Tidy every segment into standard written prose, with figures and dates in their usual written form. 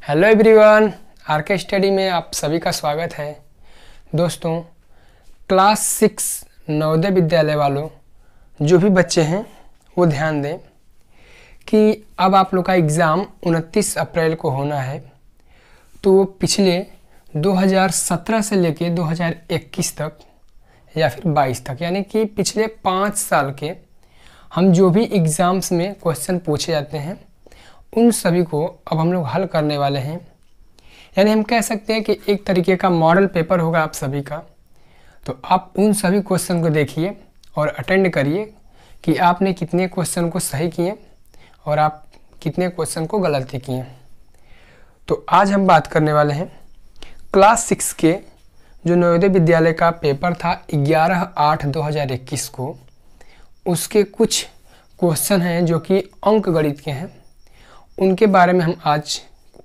Hello everyone, are के study में आप सभी का स्वागत है। दोस्तों, क्लास 6 नवोदय विद्यालय वालों जो भी बच्चे हैं वो ध्यान दें कि अब आप लोग का एग्ज़ाम 29 अप्रैल को होना है। तो पिछले 2017 से लेके 2021 तक या फिर 22 तक, यानी कि पिछले 5 साल के हम जो भी एग्ज़ाम्स में क्वेश्चन पूछे जाते हैं उन सभी को अब हम लोग हल करने वाले हैं। यानी हम कह सकते हैं कि एक तरीके का मॉडल पेपर होगा आप सभी का। तो आप उन सभी क्वेश्चन को देखिए और अटेंड करिए कि आपने कितने क्वेश्चन को सही किए और आप कितने क्वेश्चन को गलती किए। तो आज हम बात करने वाले हैं क्लास 6 के जो नवोदय विद्यालय का पेपर था 11/8/2021 को, उसके कुछ क्वेश्चन हैं जो कि अंक गणित के हैं। उनके बारे में हम आज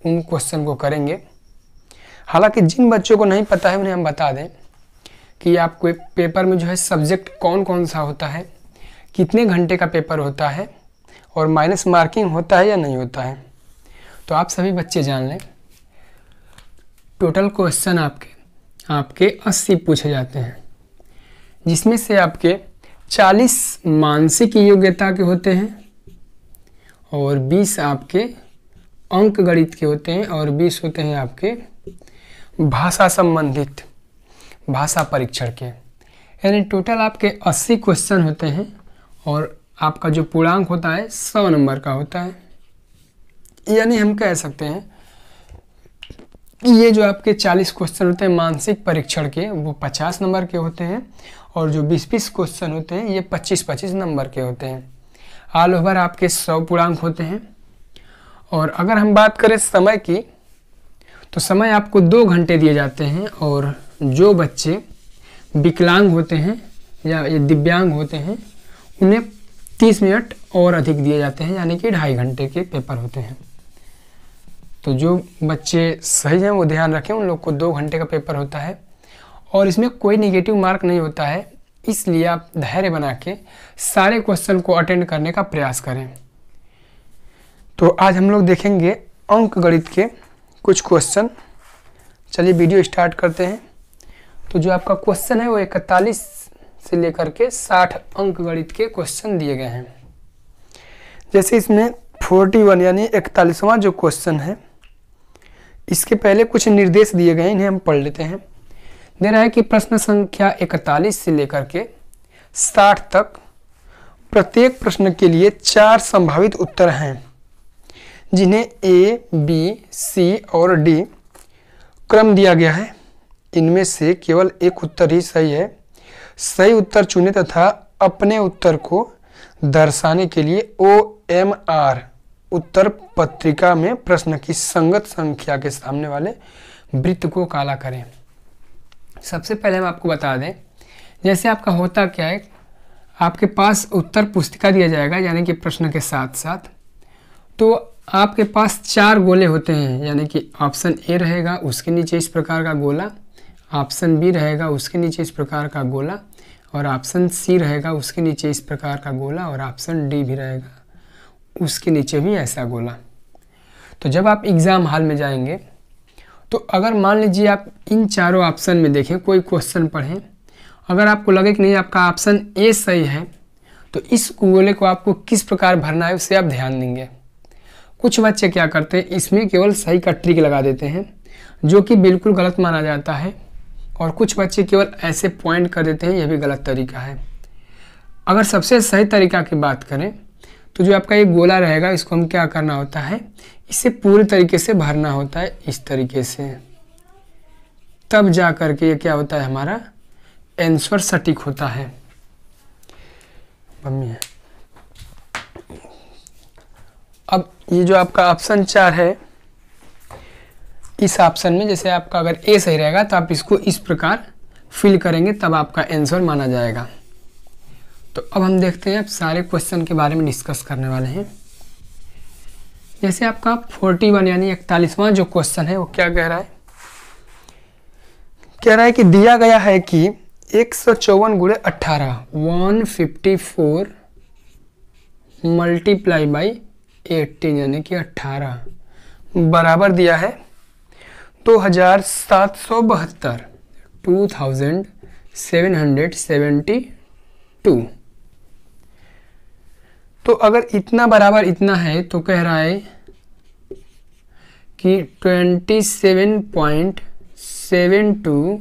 उन क्वेश्चन को करेंगे। हालांकि जिन बच्चों को नहीं पता है उन्हें हम बता दें कि आपको पेपर में जो है सब्जेक्ट कौन कौन सा होता है, कितने घंटे का पेपर होता है और माइनस मार्किंग होता है या नहीं होता है। तो आप सभी बच्चे जान लें, टोटल क्वेश्चन आपके 80 पूछे जाते हैं, जिसमें से आपके 40 मानसिक योग्यता के होते हैं और 20 आपके अंक गणित के होते हैं और 20 होते हैं आपके भाषा संबंधित भाषा परीक्षण के। यानी टोटल आपके 80 क्वेश्चन होते हैं और आपका जो पूर्णांक होता है 100 नंबर का होता है। यानी हम कह सकते हैं कि ये जो आपके 40 क्वेश्चन होते हैं मानसिक परीक्षण के वो 50 नंबर के होते हैं और जो 20-20 क्वेश्चन होते हैं ये 25-25 नंबर के होते हैं। ऑल ओवर आपके 100 पूर्णांक होते हैं। और अगर हम बात करें समय की, तो समय आपको 2 घंटे दिए जाते हैं और जो बच्चे विकलांग होते हैं या ये दिव्यांग होते हैं उन्हें 30 मिनट और अधिक दिए जाते हैं, यानी कि 2.5 घंटे के पेपर होते हैं। तो जो बच्चे सही हैं वो ध्यान रखें, उन लोग को 2 घंटे का पेपर होता है और इसमें कोई नेगेटिव मार्क नहीं होता है। इसलिए आप धैर्य बना के सारे क्वेश्चन को अटेंड करने का प्रयास करें। तो आज हम लोग देखेंगे अंक गणित के कुछ क्वेश्चन। चलिए वीडियो स्टार्ट करते हैं। तो जो आपका क्वेश्चन है वो 41 से लेकर के 60 अंक गणित के क्वेश्चन दिए गए हैं। जैसे इसमें 41 यानी 41वां जो क्वेश्चन है, इसके पहले कुछ निर्देश दिए गए हैं, इन्हें हम पढ़ लेते हैं। दे रहा है कि प्रश्न संख्या 41 से लेकर के 60 तक प्रत्येक प्रश्न के लिए 4 संभावित उत्तर हैं, जिन्हें A, B, C और D क्रम दिया गया है। इनमें से केवल एक उत्तर ही सही है। सही उत्तर चुनें तथा अपने उत्तर को दर्शाने के लिए OMR उत्तर पत्रिका में प्रश्न की संगत संख्या के सामने वाले वृत्त को काला करें। सबसे पहले हम आपको बता दें, जैसे आपका होता क्या है, आपके पास उत्तर पुस्तिका दिया जाएगा यानी कि प्रश्न के साथ साथ। तो आपके पास 4 गोले होते हैं, यानी कि ऑप्शन ए रहेगा, उसके नीचे इस प्रकार का गोला, ऑप्शन बी रहेगा, उसके नीचे इस प्रकार का गोला, और ऑप्शन सी रहेगा, उसके नीचे इस प्रकार का गोला, और ऑप्शन डी भी रहेगा, उसके नीचे भी ऐसा गोला। तो जब आप एग्ज़ाम हॉल में जाएंगे तो अगर मान लीजिए आप इन चारों ऑप्शन में देखें, कोई क्वेश्चन पढ़ें, अगर आपको लगे कि नहीं आपका ऑप्शन ए सही है, तो इस गोले को आपको किस प्रकार भरना है उससे आप ध्यान देंगे। कुछ बच्चे क्या करते हैं, इसमें केवल सही का ट्रिक लगा देते हैं, जो कि बिल्कुल गलत माना जाता है, और कुछ बच्चे केवल ऐसे पॉइंट कर देते हैं, यह भी गलत तरीका है। अगर सबसे सही तरीका की बात करें तो जो आपका एक गोला रहेगा, इसको हम क्या करना होता है, इसे पूरी तरीके से भरना होता है इस तरीके से, तब जा करके ये क्या होता है, हमारा आंसर सटीक होता है। मम्मी है। अब ये जो आपका ऑप्शन 4 है, इस ऑप्शन में जैसे आपका अगर ए सही रहेगा तो आप इसको इस प्रकार फिल करेंगे, तब आपका आंसर माना जाएगा। तो अब हम देखते हैं, अब सारे क्वेश्चन के बारे में डिस्कस करने वाले हैं। जैसे आपका 41 यानी 41वां जो क्वेश्चन है वो क्या कह रहा है, कह रहा है कि दिया गया है कि 154 गुणे 18 154 मल्टीप्लाई बाई 18 यानी कि 18 बराबर दिया है 2772, 2772। तो अगर इतना बराबर इतना है तो कह रहा है कि 27.72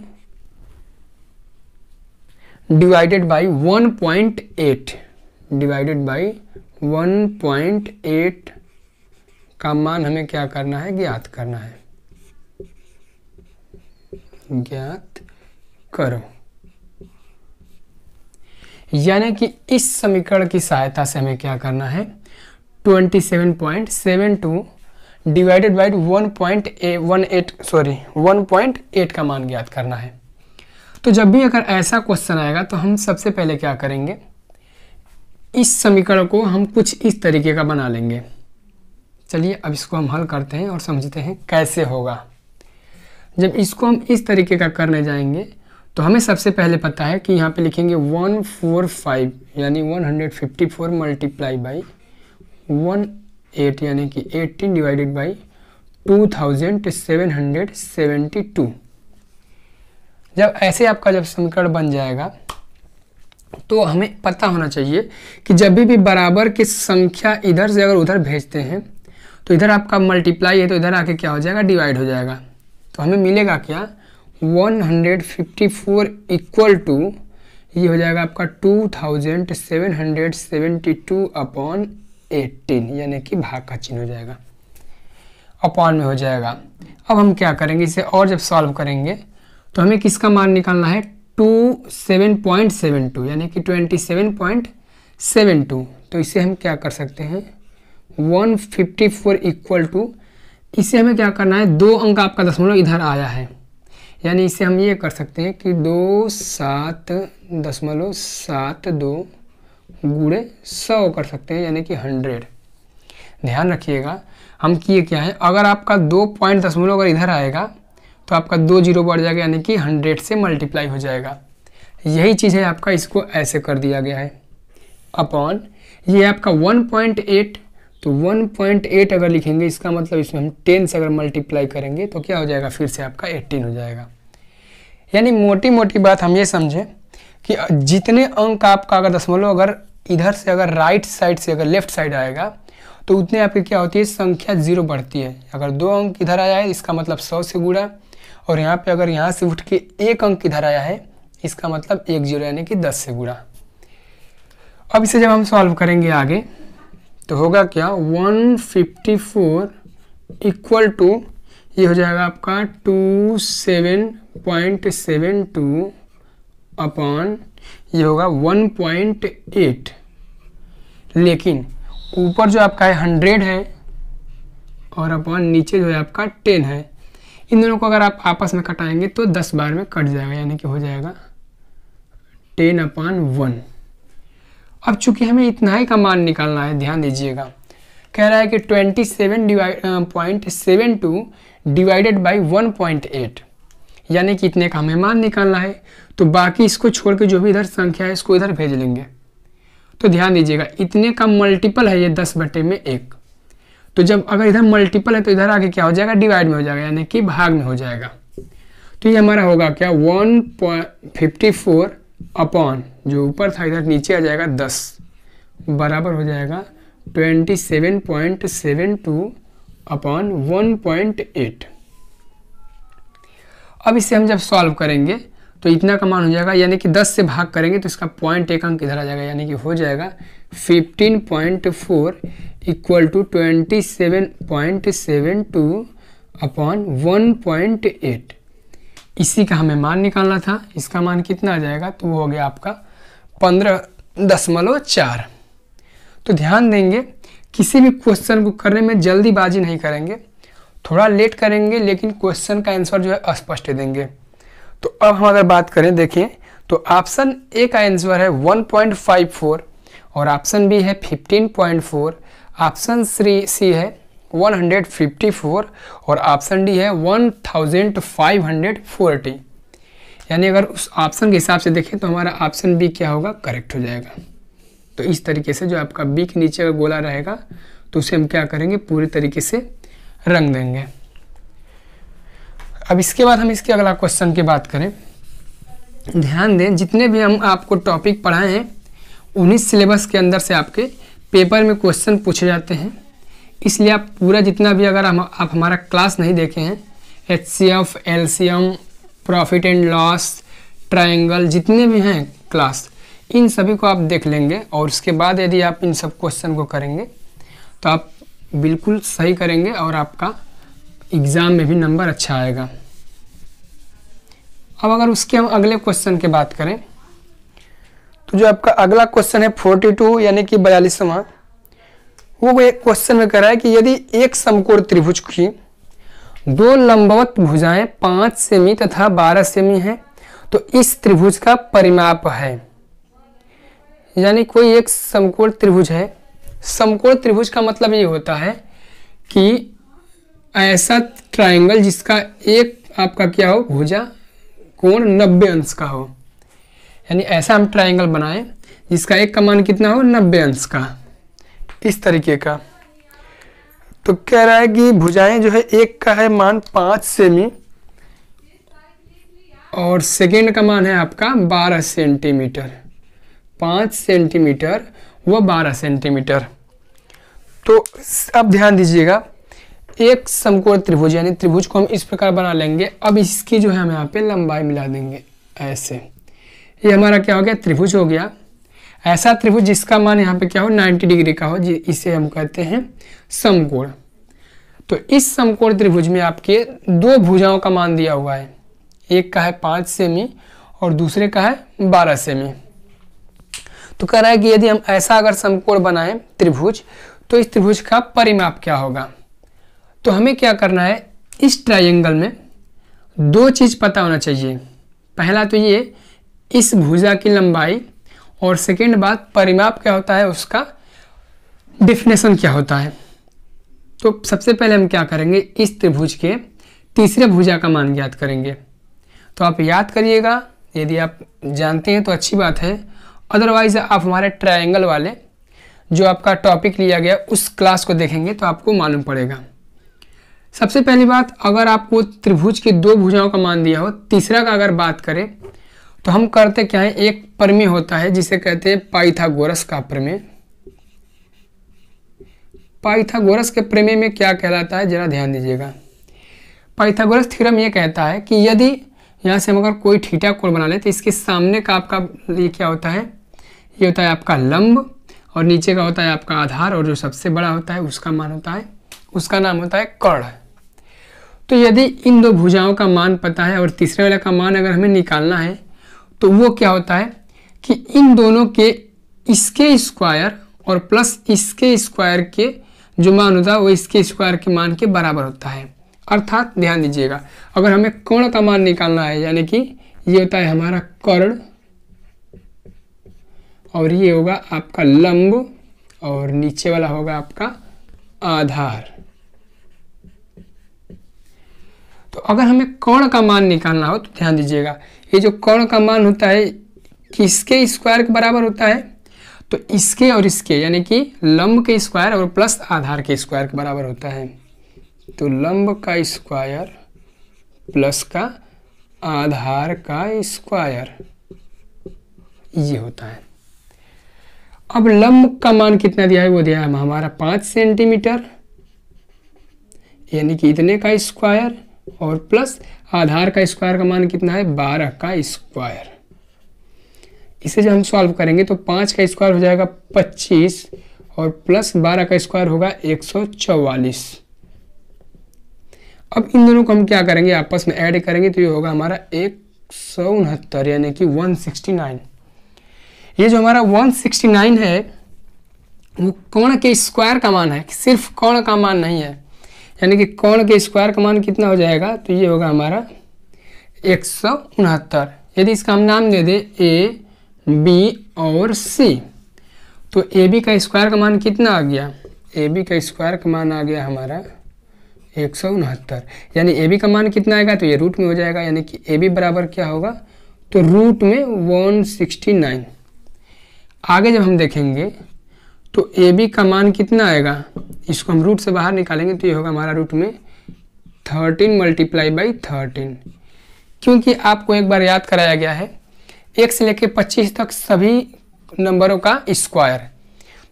डिवाइडेड बाई 1.8 डिवाइडेड बाई 1.8 का मान हमें क्या करना है, ज्ञात करना है। ज्ञात करो। यानी कि इस समीकरण की सहायता से हमें क्या करना है, 27.72 डिवाइडेड बाई 1.8 का मान ज्ञात करना है। तो जब भी अगर ऐसा क्वेश्चन आएगा तो हम सबसे पहले क्या करेंगे, इस समीकरण को हम कुछ इस तरीके का बना लेंगे। चलिए अब इसको हम हल करते हैं और समझते हैं कैसे होगा। जब इसको हम इस तरीके का करने जाएंगे तो हमें सबसे पहले पता है कि यहाँ पे लिखेंगे 145 यानी 154 मल्टीप्लाई बाई 18 यानी कि 18 डिवाइडेड बाई 2772। जब ऐसे आपका जब समीकरण बन जाएगा तो हमें पता होना चाहिए कि जब भी बराबर की संख्या इधर से अगर उधर भेजते हैं तो इधर आपका मल्टीप्लाई है तो इधर आके क्या हो जाएगा, डिवाइड हो जाएगा। तो हमें मिलेगा क्या, 154 इक्वल टू ये हो जाएगा आपका 2772 अपॉन 18 यानी कि भाग का चिन्ह हो जाएगा, अपॉन में हो जाएगा। अब हम क्या करेंगे, इसे और जब सॉल्व करेंगे तो हमें किसका मान निकालना है, 27.72 यानी कि 27.72। तो इसे हम क्या कर सकते हैं, 154 इक्वल टू, इसे हमें क्या करना है, 2 अंक आपका दशमलव इधर आया है, यानी इसे हम ये कर सकते हैं कि 27.72 गुणे 100 कर सकते हैं यानी कि 100। ध्यान रखिएगा हम किए क्या है, अगर आपका 2 पॉइंट दशमलव अगर इधर आएगा तो आपका 2 जीरो बढ़ जाएगा यानी कि 100 से मल्टीप्लाई हो जाएगा। यही चीज़ है आपका, इसको ऐसे कर दिया गया है अपॉन ये आपका 1.8। तो 1.8 अगर लिखेंगे इसका मतलब इसमें हम 10 से अगर मल्टीप्लाई करेंगे तो क्या हो जाएगा, फिर से आपका 18 हो जाएगा। यानी मोटी मोटी बात हम ये समझें कि जितने अंक आपका अगर दशमलव अगर इधर से अगर राइट साइड से अगर लेफ्ट साइड आएगा तो उतने आपकी क्या होती है, संख्या 0 बढ़ती है। अगर 2 अंक इधर आया है इसका मतलब 100 से गुणा, और यहाँ पे अगर यहाँ से उठ के 1 अंक इधर आया है इसका मतलब 1 0 यानी कि 10 से गुणा। अब इसे जब हम सॉल्व करेंगे आगे तो होगा क्या, 154 इक्वल टू ये हो जाएगा आपका 27.72 अपॉन ये होगा 1.8। लेकिन ऊपर जो आपका है 100 है और अपॉन नीचे जो है आपका 10 है। इन दोनों को अगर आप आपस में कटाएंगे तो 10 बार में कट जाएगा यानी कि हो जाएगा 10/1। अब चूंकि हमें इतना ही का मान निकालना है, ध्यान दीजिएगा, कह रहा है कि 27.72 डिवाइडेड बाई 1.8 यानी कि इतने का हमें मान निकालना है। तो बाकी इसको छोड़ के जो भी इधर संख्या है इसको इधर भेज लेंगे। तो ध्यान दीजिएगा इतने का मल्टीपल है ये 10/1। तो जब अगर इधर मल्टीपल है तो इधर आके क्या हो जाएगा, डिवाइड में हो जाएगा यानी कि भाग में हो जाएगा। तो ये हमारा होगा क्या, 154 अपॉन जो ऊपर था इधर नीचे आ जाएगा 10 बराबर हो जाएगा 27.72 अपॉन 1.8। अब इसे हम जब सॉल्व करेंगे तो इतना का मान हो जाएगा, यानी कि 10 से भाग करेंगे तो इसका 0.1 अंक इधर आ जाएगा यानी कि हो जाएगा 15.4 इक्वल टू 27.72 अपॉन 1.8। इसी का हमें मान निकालना था। इसका मान कितना आ जाएगा, तो वो हो गया आपका 15.4। तो ध्यान देंगे किसी भी क्वेश्चन को करने में जल्दीबाजी नहीं करेंगे, थोड़ा लेट करेंगे लेकिन क्वेश्चन का आंसर जो है स्पष्ट देंगे। तो अब हम अगर बात करें, देखिए तो ऑप्शन ए का आंसर है 1.54 और ऑप्शन बी है 15.4, ऑप्शन सी है 154 और ऑप्शन डी है 1540। यानी अगर उस ऑप्शन के हिसाब से देखें तो हमारा ऑप्शन बी क्या होगा, करेक्ट हो जाएगा। तो इस तरीके से जो आपका बी के नीचे का गोला रहेगा तो उसे हम क्या करेंगे, पूरी तरीके से रंग देंगे। अब इसके बाद हम इसके अगला क्वेश्चन की बात करें। ध्यान दें, जितने भी हम आपको टॉपिक पढ़ाए हैं उन्हीं सिलेबस के अंदर से आपके पेपर में क्वेश्चन पूछे जाते हैं, इसलिए आप पूरा जितना भी अगर आप हमारा क्लास नहीं देखे हैं, HCF, LCM, profit and loss, triangle, जितने भी हैं क्लास, इन सभी को आप देख लेंगे और उसके बाद यदि आप इन सब क्वेश्चन को करेंगे तो आप बिल्कुल सही करेंगे और आपका एग्ज़ाम में भी नंबर अच्छा आएगा। अब अगर उसके हम अगले क्वेश्चन की बात करें तो जो आपका अगला क्वेश्चन है 42 यानी कि 42वां, वो एक क्वेश्चन में कह रहा है कि यदि एक समकोण त्रिभुज की दो लंबवत भुजाएं 5 सेमी तथा 12 सेमी हैं तो इस त्रिभुज का परिमाप है। यानी कोई एक समकोण त्रिभुज है। समकोण त्रिभुज का मतलब ये होता है कि ऐसा ट्रायंगल जिसका एक आपका क्या हो, भुजा कोण 90 अंश का हो। यानी ऐसा हम ट्रायंगल बनाएं जिसका एक का मान कितना हो, 90 अंश का, इस तरीके का। तो कह रहा है कि भुजाएं जो है, एक का है मान 5 सेमी और सेकेंड का मान है आपका 12 सेंटीमीटर। 5 सेंटीमीटर व 12 सेंटीमीटर। तो अब ध्यान दीजिएगा, एक समकोण त्रिभुज यानी त्रिभुज को हम इस प्रकार बना लेंगे। अब इसकी जो है हम यहाँ पे लंबाई मिला देंगे ऐसे। ये हमारा क्या हो गया, त्रिभुज हो गया। ऐसा त्रिभुज जिसका मान यहाँ पे क्या हो, 90 डिग्री का हो, इसे हम कहते हैं समकोण। तो इस समकोण त्रिभुज में आपके दो भुजाओं का मान दिया हुआ है, एक का है 5 सेमी और दूसरे का है 12 सेमी। तो कह रहा है कि यदि हम ऐसा अगर समकोण बनाएं त्रिभुज तो इस त्रिभुज का परिमाप क्या होगा। तो हमें क्या करना है, इस ट्रायंगल में दो चीज़ पता होना चाहिए। पहला तो ये इस भुजा की लंबाई और सेकेंड बात परिमाप क्या होता है, उसका डिफिनेशन क्या होता है। तो सबसे पहले हम क्या करेंगे, इस त्रिभुज के तीसरे भुजा का मान ज्ञात करेंगे। तो आप याद करिएगा, यदि आप जानते हैं तो अच्छी बात है, अदरवाइज आप हमारे ट्रायंगल वाले जो आपका टॉपिक लिया गया उस क्लास को देखेंगे तो आपको मालूम पड़ेगा। सबसे पहली बात, अगर आपको त्रिभुज की दो भुजाओं का मान दिया हो, तीसरा का अगर बात करें तो हम करते क्या है, एक प्रमेय होता है जिसे कहते हैं पाइथागोरस का प्रमेय। पाइथागोरस के प्रमेय में क्या कहलाता है, जरा ध्यान दीजिएगा। पाइथागोरस थ्योरम ये कहता है कि यदि यहाँ से हम अगर कोई थीटा कोण बना ले तो इसके सामने का आपका ये क्या होता है, ये होता है आपका लंब और नीचे का होता है आपका आधार और जो सबसे बड़ा होता है उसका मान होता है, उसका नाम होता है कर्ण। तो यदि इन दो भुजाओं का मान पता है और तीसरे वाले का मान अगर हमें निकालना है तो वो क्या होता है कि इन दोनों के इसके स्क्वायर और प्लस इसके स्क्वायर के जो मान होता है वो इसके स्क्वायर के मान के बराबर होता है। अर्थात ध्यान दीजिएगा, अगर हमें कोण का मान निकालना है यानी कि ये होता है हमारा कर्ण और ये होगा आपका लंब और नीचे वाला होगा आपका आधार। तो अगर हमें कोण का मान निकालना हो तो ध्यान दीजिएगा, ये जो कोण का मान होता है किसके स्क्वायर के बराबर होता है, तो इसके और इसके यानी कि लंब के स्क्वायर और प्लस आधार के स्क्वायर के बराबर होता है। तो लंब का स्क्वायर प्लस का आधार का स्क्वायर ये होता है। अब लंब का मान कितना दिया है, वो दिया है हमारा 5 सेंटीमीटर यानी कि इतने का स्क्वायर और प्लस आधार का स्क्वायर का मान कितना है, 12 का स्क्वायर। इसे जब हम सॉल्व करेंगे तो 5 का स्क्वायर हो जाएगा 25 और प्लस 12 का स्क्वायर होगा 144। अब इन दोनों को हम क्या करेंगे, आपस में ऐड करेंगे तो ये होगा हमारा 169 यानी कि 169। ये जो हमारा 169 है वो कोण के स्क्वायर का मान है, सिर्फ कोण का मान नहीं है। यानी कि कोण के स्क्वायर का मान कितना हो जाएगा, तो ये होगा हमारा 169। यदि इसका हम नाम दे दे ए बी और सी तो ए बी का स्क्वायर का मान कितना आ गया, ए बी का स्क्वायर का मान आ गया हमारा 169। यानी ए बी का मान कितना आएगा, तो ये रूट में हो जाएगा। यानी कि ए बी बराबर क्या होगा, तो रूट में 169। आगे जब हम देखेंगे तो ए बी का मान कितना आएगा, इसको हम रूट से बाहर निकालेंगे तो ये होगा हमारा रूट में 13 मल्टीप्लाई बाई 13, क्योंकि आपको एक बार याद कराया गया है 1 से लेकर 25 तक सभी नंबरों का स्क्वायर।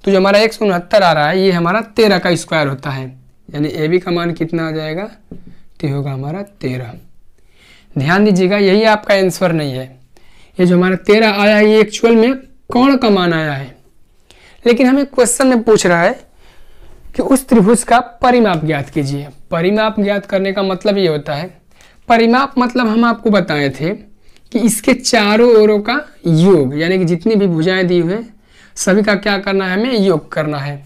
तो जो हमारा 169 आ रहा है ये हमारा 13 का स्क्वायर होता है, यानी ए बी का मान कितना आ जाएगा, तो होगा हमारा 13। ध्यान दीजिएगा यही आपका आंसर नहीं है, ये जो हमारा 13 आया है ये एक्चुअल में कौन का मान आया है, लेकिन हमें क्वेश्चन में पूछ रहा है कि उस त्रिभुज का परिमाप ज्ञात कीजिए। परिमाप ज्ञात करने का मतलब ये होता है, परिमाप मतलब हम आपको बताए थे कि इसके चारों ओरों का योग, यानी कि जितनी भी भुजाएं दी हुए सभी का क्या करना है, हमें योग करना है।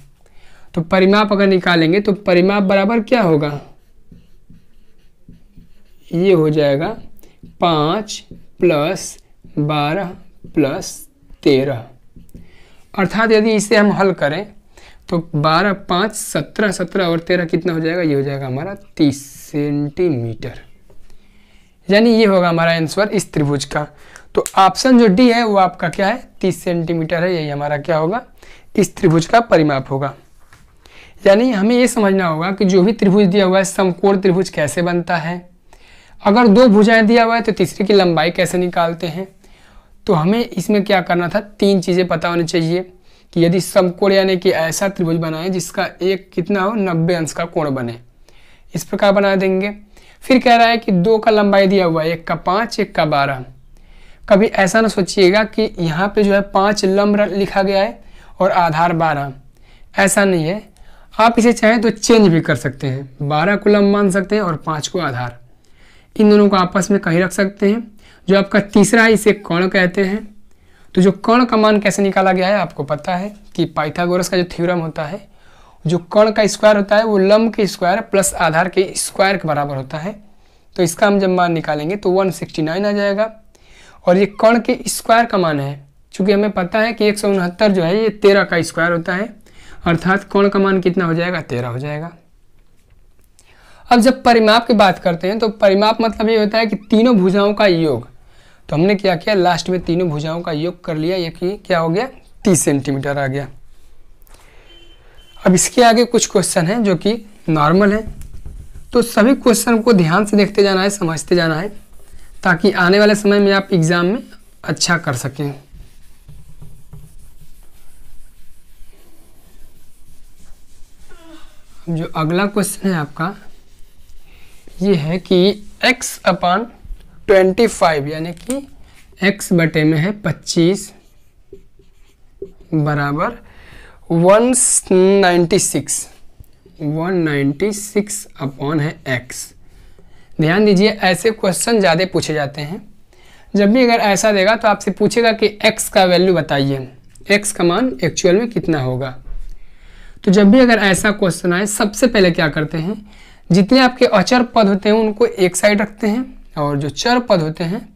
तो परिमाप अगर निकालेंगे तो परिमाप बराबर क्या होगा, ये हो जाएगा 5 + 12 + 13, अर्थात यदि इसे हम हल करें तो 12 5 17 17 और 13 कितना हो जाएगा, ये हो जाएगा हमारा 30 सेंटीमीटर, यानी ये होगा हमारा आंसर इस त्रिभुज का। तो ऑप्शन जो डी है वो आपका क्या है, 30 सेंटीमीटर है, यही हमारा क्या होगा, इस त्रिभुज का परिमाप होगा। यानी हमें ये समझना होगा कि जो भी त्रिभुज दिया हुआ है समकोण त्रिभुज कैसे बनता है, अगर 2 भुजाएं दिया हुआ है तो तीसरी की लंबाई कैसे निकालते हैं। तो हमें इसमें क्या करना था, 3 चीज़ें पता होनी चाहिए कि यदि समकोण यानी कि ऐसा त्रिभुज बनाए जिसका एक कितना हो 90 अंश का कोण बने, इस प्रकार बना देंगे। फिर कह रहा है कि 2 का लंबाई दिया हुआ है, एक का 5 एक का 12। कभी ऐसा ना सोचिएगा कि यहाँ पे जो है 5 लंब लिखा गया है और आधार 12, ऐसा नहीं है। आप इसे चाहें तो चेंज भी कर सकते हैं, 12 को लंब मान सकते हैं और 5 को आधार, इन दोनों को आपस में कहीं रख सकते हैं। जो आपका तीसरा है इसे कर्ण कहते हैं। तो जो कर्ण का मान कैसे निकाला गया है आपको पता है कि पाइथागोरस का जो थ्योरम होता है, जो कर्ण का स्क्वायर होता है वो लंब के स्क्वायर प्लस आधार के स्क्वायर के बराबर होता है। तो इसका हम जब मान निकालेंगे तो 169 आ जाएगा, और ये कर्ण के स्क्वायर का मान है, चूँकि हमें पता है कि 169 जो है ये 13 का स्क्वायर होता है, अर्थात कर्ण का मान कितना हो जाएगा, 13 हो जाएगा। अब जब परिमाप की बात करते हैं तो परिमाप मतलब ये होता है कि तीनों भुजाओं का योग। तो हमने क्या किया, लास्ट में तीनों भुजाओं का योग कर लिया, ये कि क्या हो गया, 30 सेंटीमीटर आ गया। अब इसके आगे कुछ क्वेश्चन हैं जो कि नॉर्मल है, तो सभी क्वेश्चन को ध्यान से देखते जाना है, समझते जाना है, ताकि आने वाले समय में आप एग्जाम में अच्छा कर सकें। जो अगला क्वेश्चन है आपका ये है कि x/25 यानी कि x बटे में है 25 बराबर 196 अपॉन है x। ध्यान दीजिए ऐसे क्वेश्चन ज़्यादा पूछे जाते हैं। जब भी अगर ऐसा देगा तो आपसे पूछेगा कि x का वैल्यू बताइए, x का मान एक्चुअल में कितना होगा। तो जब भी अगर ऐसा क्वेश्चन आए सबसे पहले क्या करते हैं, जितने आपके अचर पद होते हैं उनको एक साइड रखते हैं और जो चर पद होते हैं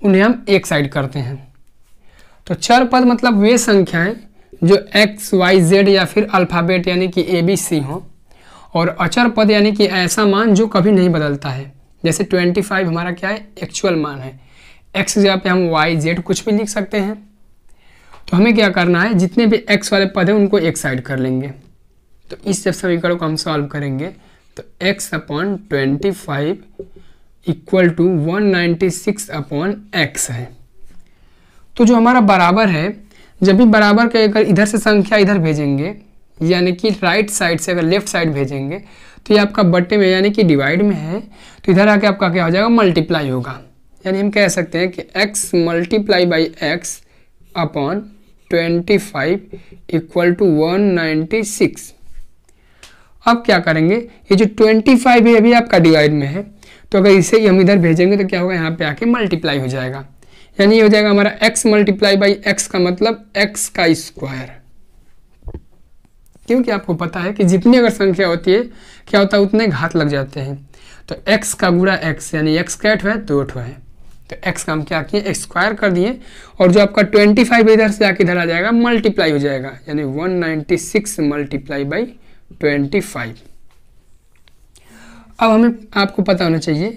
उन्हें हम एक साइड करते हैं। तो चर पद मतलब वे संख्याएं जो x, y, z या फिर अल्फ़ाबेट यानी कि ABC हो, और अचर पद यानी कि ऐसा मान जो कभी नहीं बदलता है। जैसे 25 हमारा क्या है, एक्चुअल मान है, x की जगह पे हम y, z कुछ भी लिख सकते हैं। तो हमें क्या करना है, जितने भी x वाले पद हैं उनको एक साइड कर लेंगे। तो इस जब समीकरण को हम सॉल्व करेंगे तो x/25 इक्वल टू 196/x है। तो जो हमारा बराबर है, जब भी बराबर के अगर इधर से संख्या इधर भेजेंगे यानी कि राइट साइड से अगर लेफ्ट साइड भेजेंगे तो ये आपका बट्टे में यानी कि डिवाइड में है, तो इधर आके आपका क्या हो जाएगा, मल्टीप्लाई होगा। यानी हम कह सकते हैं कि x × x upon 25 equal to 196। अब क्या करेंगे, ये जो 25 है अभी आपका डिवाइड में है, तो अगर इसे हम इधर भेजेंगे तो क्या होगा, यहाँ पे आके मल्टीप्लाई हो जाएगा। यानी ये हो जाएगा हमारा x × x का मतलब x का स्क्वायर। क्योंकि आपको पता है कि जितनी अगर संख्या होती है क्या होता है, उतने घात लग जाते हैं। तो x का गुणा x यानी x का 8 है 2 है, तो x का हम क्या किए, स्क्वायर कर दिए, और जो आपका 25 इधर से आके इधर आ जाएगा, मल्टीप्लाई हो जाएगा, यानी 196 × 25। अब हमें आपको पता होना चाहिए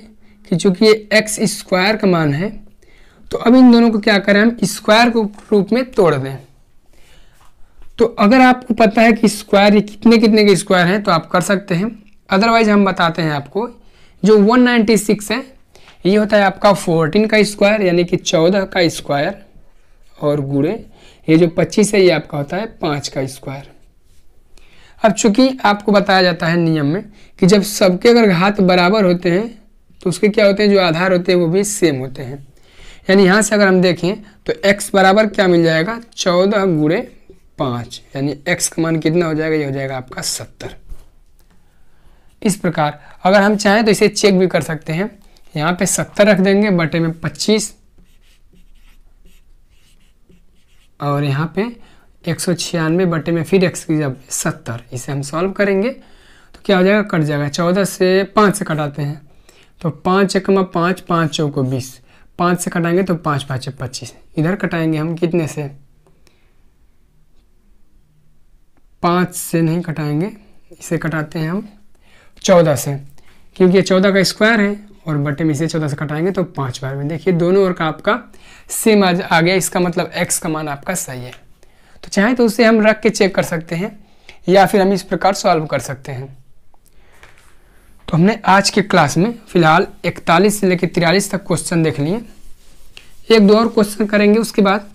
कि चूंकि ये x स्क्वायर का मान है, तो अब इन दोनों को क्या करें, हम स्क्वायर को रूप में तोड़ दें। तो अगर आपको पता है कि स्क्वायर ये कितने कितने के स्क्वायर हैं तो आप कर सकते हैं, अदरवाइज हम बताते हैं आपको। जो 196 है ये होता है आपका 14 का स्क्वायर यानी कि 14 का स्क्वायर, और गुणे ये जो 25 है ये आपका होता है 5 का स्क्वायर। अब चूंकि आपको बताया जाता है नियम में कि जब सबके अगर घात बराबर होते हैं तो उसके क्या होते हैं, जो आधार होते हैं वो भी सेम होते हैं। यानी यहाँ से अगर हम देखें तो x बराबर क्या मिल जाएगा, 14 गुणे 5, यानी x का मान कितना हो जाएगा, ये हो जाएगा आपका 70। इस प्रकार अगर हम चाहें तो इसे चेक भी कर सकते हैं। यहाँ पे 70 रख देंगे बटे में 25, और यहाँ पे 196 बटे में फिर x की जब 70, इसे हम सॉल्व करेंगे तो क्या हो जाएगा, कट जाएगा। 14 से 5 से कटाते हैं तो 5 एकमा 5, 5 चौको 20, 5 से कटाएंगे तो 5 5 25। इधर कटाएंगे हम कितने से, 5 से नहीं कटाएंगे, इसे कटाते हैं हम 14 से, क्योंकि ये 14 का स्क्वायर है और बटे में इसे 14 से कटाएंगे तो 5 बार में। देखिए दोनों ओर का आपका सेम आ गया, इसका मतलब x का मान आपका सही है। तो चाहे तो उसे हम रख के चेक कर सकते हैं या फिर हम इस प्रकार सॉल्व कर सकते हैं। तो हमने आज के क्लास में फिलहाल 41 से लेकर 43 तक क्वेश्चन देख लिए। एक दो और क्वेश्चन करेंगे, उसके बाद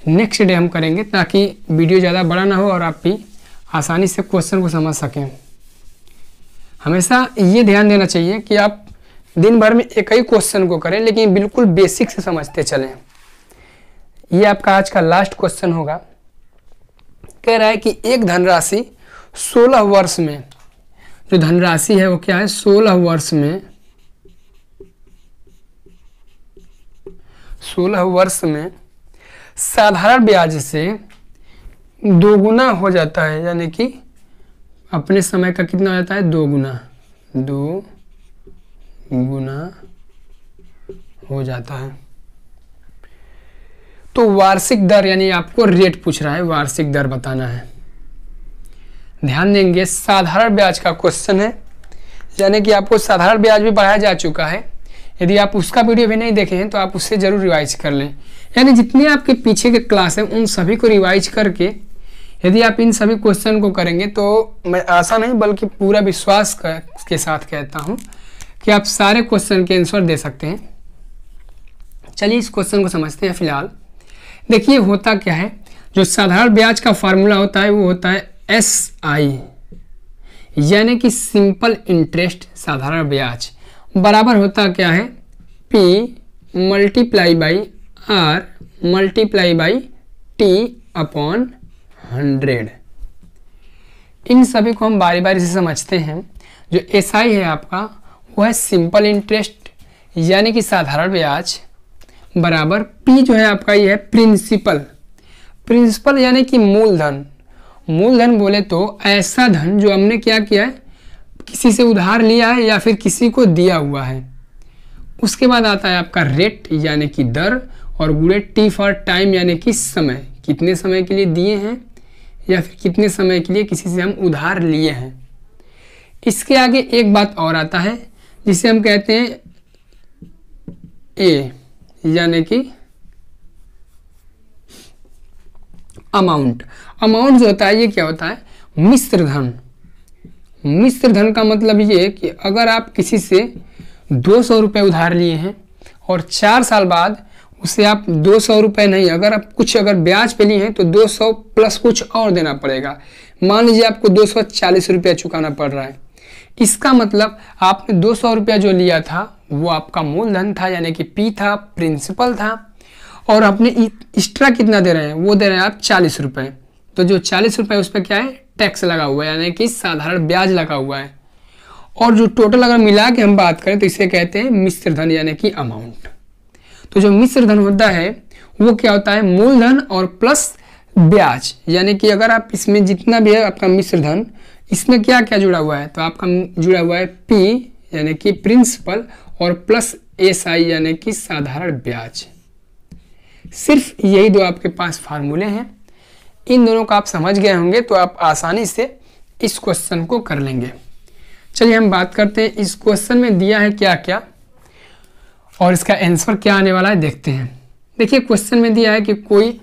नेक्स्ट डे हम करेंगे ताकि वीडियो ज़्यादा बड़ा ना हो और आप भी आसानी से क्वेश्चन को समझ सकें। हमेशा ये ध्यान देना चाहिए कि आप दिन भर में एक ही क्वेश्चन को करें लेकिन बिल्कुल बेसिक से समझते चलें। ये आपका आज का लास्ट क्वेश्चन होगा। कह रहा है कि एक धनराशि 16 वर्ष में, जो धनराशि है वो क्या है, 16 वर्ष में साधारण ब्याज से दोगुना हो जाता है, यानी कि अपने समय का कितना हो जाता है, 2 गुना हो जाता है। तो वार्षिक दर, यानी आपको रेट पूछ रहा है, वार्षिक दर बताना है। ध्यान देंगे साधारण ब्याज का क्वेश्चन है, यानी कि आपको साधारण ब्याज भी पढ़ाया जा चुका है। यदि आप उसका वीडियो भी नहीं देखे हैं तो आप उससे जरूर रिवाइज कर लें। यानी जितने आपके पीछे के क्लास हैं उन सभी को रिवाइज करके यदि आप इन सभी क्वेश्चन को करेंगे तो मैं आशा नहीं बल्कि पूरा विश्वास के साथ कहता हूं कि आप सारे क्वेश्चन के आंसर दे सकते हैं। चलिए इस क्वेश्चन को समझते हैं। फिलहाल देखिए होता क्या है, जो साधारण ब्याज का फार्मूला होता है वो होता है SI, यानी कि सिंपल इंटरेस्ट साधारण ब्याज, बराबर होता क्या है, P multiply by R multiply by T upon 100। इन सभी को हम बारी बारी से समझते हैं। जो SI है आपका वो है सिंपल इंटरेस्ट यानी कि साधारण ब्याज, बराबर P जो है आपका ये है प्रिंसिपल यानी कि मूलधन। मूलधन बोले तो ऐसा धन जो हमने क्या किया है, किसी से उधार लिया है या फिर किसी को दिया हुआ है। उसके बाद आता है आपका रेट यानी कि दर, और गुणे T फॉर टाइम यानी कि समय, कितने समय के लिए दिए हैं या फिर कितने समय के लिए किसी से हम उधार लिए हैं। इसके आगे एक बात और आता है जिसे हम कहते हैं A यानी कि अमाउंट। अमाउंट जो होता है ये क्या होता है, मिश्र धन। मिश्र धन का मतलब ये कि अगर आप किसी से 200 रुपये उधार लिए हैं और 4 साल बाद उसे आप 200 रुपये नहीं, अगर आप कुछ ब्याज पे लिए हैं तो 200 प्लस कुछ और देना पड़ेगा। मान लीजिए आपको 240 रुपया चुकाना पड़ रहा है। इसका मतलब आपने 200 रुपया जो लिया था वो आपका मूलधन था यानी कि P था, प्रिंसिपल था, और अपने एक्स्ट्रा कितना दे रहे हैं, वो दे रहे हैं आप 40 रुपये। तो जो 40 रुपये उस पर क्या है, टैक्स लगा हुआ है यानी कि साधारण ब्याज लगा हुआ है। और जो टोटल अगर मिला के हम बात करें तो इसे कहते हैं मिश्र धन यानी कि अमाउंट। तो जो मिश्र धन होता है वो क्या होता है, मूलधन और प्लस ब्याज, यानी कि अगर आप इसमें जितना भी है आपका मिश्र धन, इसमें क्या क्या जुड़ा हुआ है, तो आपका जुड़ा हुआ है P यानी कि प्रिंसिपल और प्लस SI यानी कि साधारण ब्याज। सिर्फ यही दो आपके पास फार्मूले हैं। इन दोनों को आप समझ गए होंगे तो आप आसानी से इस क्वेश्चन को कर लेंगे। चलिए हम बात करते हैं इस क्वेश्चन में दिया है क्या क्या और इसका आंसर क्या आने वाला है देखते हैं। देखिए क्वेश्चन में दिया है कि कोई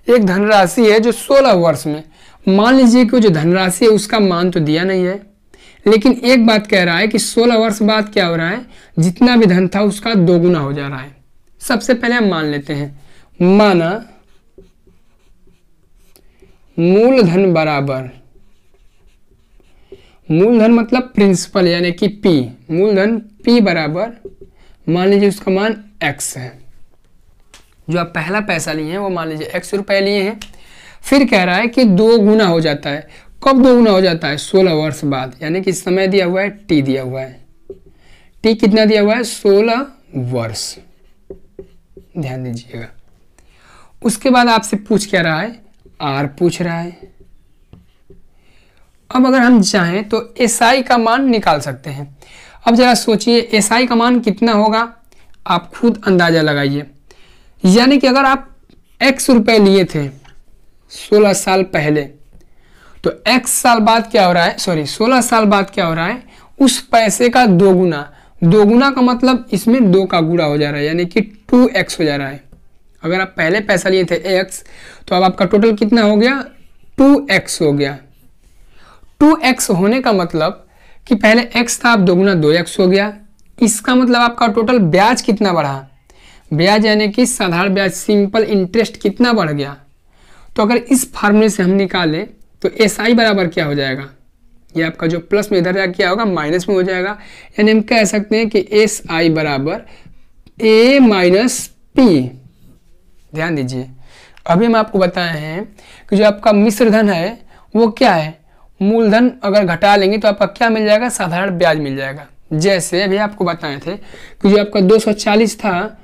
एक धनराशि है जो 16 वर्ष में, मान लीजिए कि जो धनराशि है उसका मान तो दिया नहीं है, लेकिन एक बात कह रहा है कि 16 वर्ष बाद क्या हो रहा है, जितना भी धन था उसका दोगुना हो जा रहा है। सबसे पहले हम मान लेते हैं, माना मूलधन बराबर, मूलधन मतलब प्रिंसिपल यानी कि P, मूलधन P बराबर मान लीजिए उसका मान x है। जो आप पहला पैसा लिए हैं वो मान लीजिए x रुपए लिए हैं। फिर कह रहा है कि 2 गुना हो जाता है। कब 2 गुना हो जाता है? 16 वर्ष बाद, यानी कि समय दिया हुआ है t दिया हुआ है। t कितना दिया हुआ है? 16 वर्ष, ध्यान दीजिएगा। उसके बाद आपसे पूछ क्या रहा है? r पूछ रहा है। अब अगर हम चाहें तो SI का मान निकाल सकते हैं। अब जरा सोचिए SI का मान कितना होगा, आप खुद अंदाजा लगाइए। यानी कि अगर आप x रुपए लिए थे 16 साल पहले, तो x साल बाद क्या हो रहा है, 16 साल बाद क्या हो रहा है, उस पैसे का 2 गुना। 2 गुना का मतलब इसमें 2 का गुणा हो जा रहा है, यानी कि 2x हो जा रहा है। अगर आप पहले पैसा लिए थे x, तो अब आपका टोटल कितना हो गया? 2x हो गया। 2x होने का मतलब कि पहले x था, अब 2 गुना 2x हो गया। इसका मतलब आपका टोटल ब्याज कितना बढ़ा? ब्याज यानी कि साधारण ब्याज, सिंपल इंटरेस्ट कितना बढ़ गया? तो अगर इस फार्मूले से हम निकालें तो SI बराबर क्या हो जाएगा? ये आपका जो प्लस में इधर क्या होगा, माइनस में हो जाएगा। यानी हम कह सकते हैं कि SI बराबर A माइनस P। ध्यान दीजिए, अभी हम आपको बताए हैं कि जो आपका मिश्र धन है वो क्या है, मूलधन अगर घटा लेंगे तो आपका क्या मिल जाएगा? साधारण ब्याज मिल जाएगा। जैसे अभी आपको बताए थे कि जो आपका 240 था,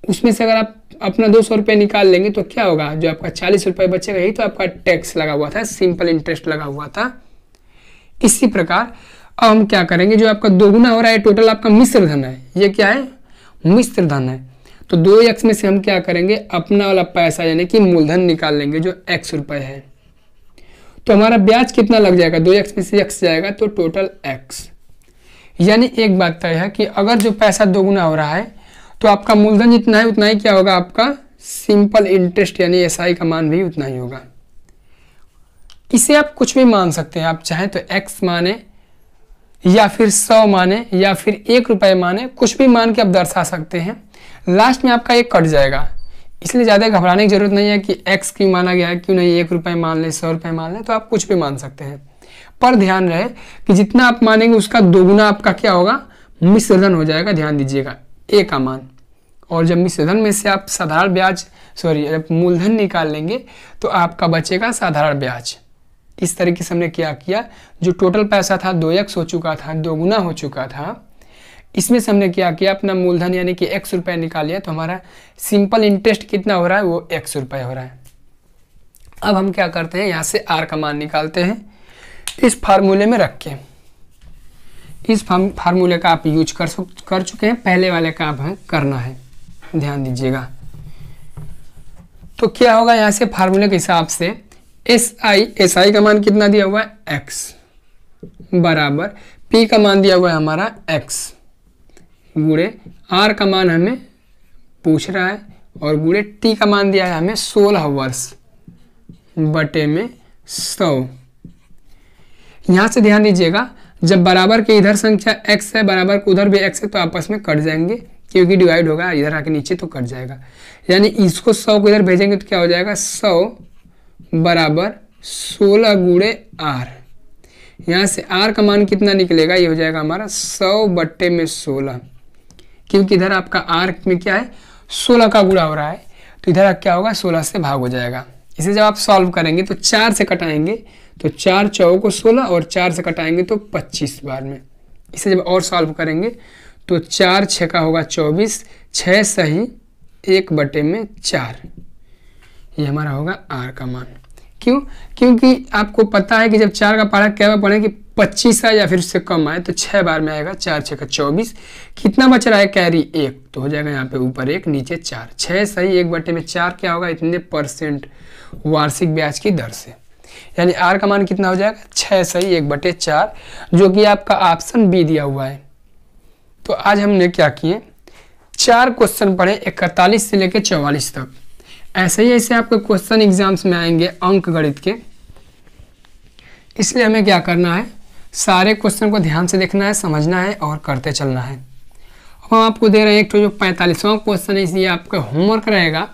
उसमें से अगर आप अपना 200 रुपये निकाल लेंगे तो क्या होगा, जो आपका 40 रुपये बचेगा, यही तो आपका टैक्स लगा हुआ था, सिंपल इंटरेस्ट लगा हुआ था। इसी प्रकार अब हम क्या करेंगे, जो आपका 2 गुना हो रहा है टोटल आपका मिश्र धन है, ये क्या है? मिश्र धन है। तो 2x में से हम क्या करेंगे, अपना वाला पैसा यानी कि मूलधन निकाल लेंगे जो x रुपये है। तो हमारा ब्याज कितना लग जाएगा? 2x में से x जाएगा तो टोटल x। यानी एक बात तय है कि अगर जो पैसा 2 गुना हो रहा है तो आपका मूलधन जितना है उतना ही क्या होगा, आपका सिंपल इंटरेस्ट यानी SI का मान भी उतना ही होगा। इसे आप कुछ भी मान सकते हैं, आप चाहें तो x माने या फिर 100 माने या फिर 1 रुपये माने, कुछ भी मान के आप दर्शा सकते हैं। लास्ट में आपका एक कट जाएगा, इसलिए ज़्यादा घबराने की जरूरत नहीं है कि x क्यों माना गया है, क्यों नहीं 1 रुपये मान ले, 100 रुपये मान ले, तो आप कुछ भी मान सकते हैं। पर ध्यान रहे कि जितना आप मानेंगे उसका 2 गुना आपका क्या होगा, मिश्र धन हो जाएगा। ध्यान दीजिएगा, A का मान। और जब मिश्र धन में से आप साधारण ब्याज जब मूलधन निकाल लेंगे तो आपका बचेगा साधारण ब्याज। इस तरीके से हमने क्या किया, जो टोटल पैसा था 2x हो चुका था, 2 गुना हो चुका था, इसमें से हमने क्या किया, अपना मूलधन यानी कि x रुपये निकाल लिया। तो हमारा सिंपल इंटरेस्ट कितना हो रहा है, वो x रुपये हो रहा है। अब हम क्या करते हैं, यहाँ से r का मान निकालते हैं, इस फार्मूले में रख के। इस फार्मूले का आप यूज कर चुके हैं, पहले वाले का आप करना है, ध्यान दीजिएगा। तो क्या होगा, यहाँ से फार्मूले के हिसाब से SI का मान कितना दिया हुआ है, x बराबर P का मान दिया हुआ है हमारा x गुणे R का मान हमें पूछ रहा है, और गुणे T का मान दिया है हमें 16 वर्ष बटे में 100। यहाँ से ध्यान दीजिएगा, जब बराबर के इधर संख्या x है, बराबर को उधर भी x है, तो आपस में कट जाएंगे, क्योंकि डिवाइड होगा इधर आके नीचे तो कट जाएगा। यानी इसको 100 को इधर भेजेंगे तो क्या हो जाएगा, 100 बराबर 16 गुणे R। यहाँ से R का मान कितना निकलेगा, ये हो जाएगा हमारा 100 बट्टे में 16, क्योंकि इधर आपका R में क्या है, 16 का गुणा हो रहा है, तो इधर क्या होगा, 16 से भाग हो जाएगा। इसे जब आप सॉल्व करेंगे तो 4 से कटाएंगे तो 4 चौको को 16, और 4 से कटाएंगे तो 25 बार में। इसे जब और सॉल्व करेंगे तो 4 6 का होगा 24, 6 सही 1 बटे में 4, ये हमारा होगा R का मान। क्यों? क्योंकि आपको पता है कि जब 4 का पहाड़ा क्या पढ़ें कि 25 आए या फिर उससे कम आए तो 6 बार में आएगा, 4 6 का 24। कितना बच रहा है, कैरी 1, तो हो जाएगा यहाँ पे ऊपर 1 नीचे 4, 6 सही 1 बटे में 4 क्या होगा, इतने % वार्षिक ब्याज की दर से। यानी R का मान कितना हो जाएगा, 6 सही 1 बटे 4, जो कि आपका ऑप्शन बी दिया हुआ है। तो आज हमने क्या किए, 4 क्वेश्चन पढ़े 41 से लेकर 44 तक। ऐसे ही ऐसे आपके क्वेश्चन एग्जाम्स में आएंगे अंक गणित के, इसलिए हमें क्या करना है, सारे क्वेश्चन को ध्यान से देखना है, समझना है और करते चलना है। अब हम आपको दे रहे हैं एक तो जो 45वां क्वेश्चन है, इसलिए आपका होमवर्क रहेगा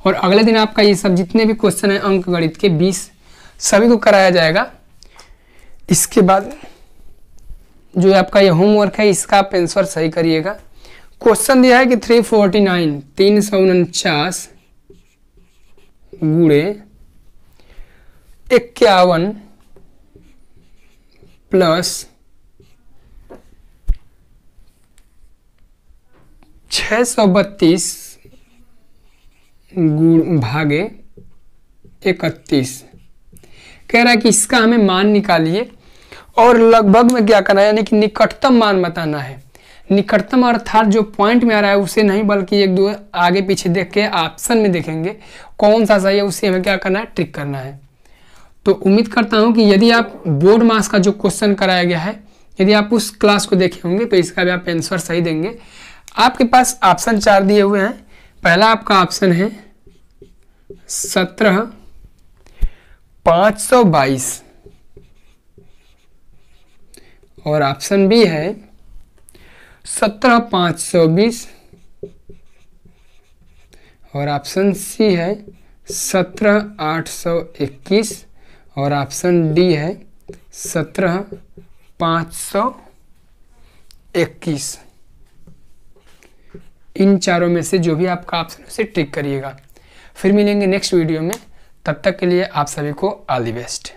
और अगले दिन आपका ये सब जितने भी क्वेश्चन है अंक गणित के 20 सभी को कराया जाएगा। इसके बाद जो आपका ये होमवर्क है इसका आप आंसर सही करिएगा। क्वेश्चन दिया है कि 349 349 गुणे 51 प्लस 632 भागे 31 कह रहा है कि इसका हमें मान निकालिए और लगभग में क्या करना है, यानी कि निकटतम मान बताना है। निकटतम अर्थात जो पॉइंट में आ रहा है उसे नहीं, बल्कि एक दो आगे पीछे देख के ऑप्शन में देखेंगे कौन सा सही है, उसे हमें क्या करना है, ट्रिक करना है। तो उम्मीद करता हूं कि यदि आप बोर्ड मास का जो क्वेश्चन कराया गया है, यदि आप उस क्लास को देखे होंगे तो इसका भी आप आंसर सही देंगे। आपके पास ऑप्शन 4 दिए हुए हैं। पहला आपका ऑप्शन है 17,522 और ऑप्शन बी है 17,520 और ऑप्शन सी है 17,821 और ऑप्शन डी है 17,521। इन चारों में से जो भी आपका ऑप्शन है उसे टिक करिएगा। फिर मिलेंगे नेक्स्ट वीडियो में, तब तक के लिए आप सभी को ऑल द बेस्ट।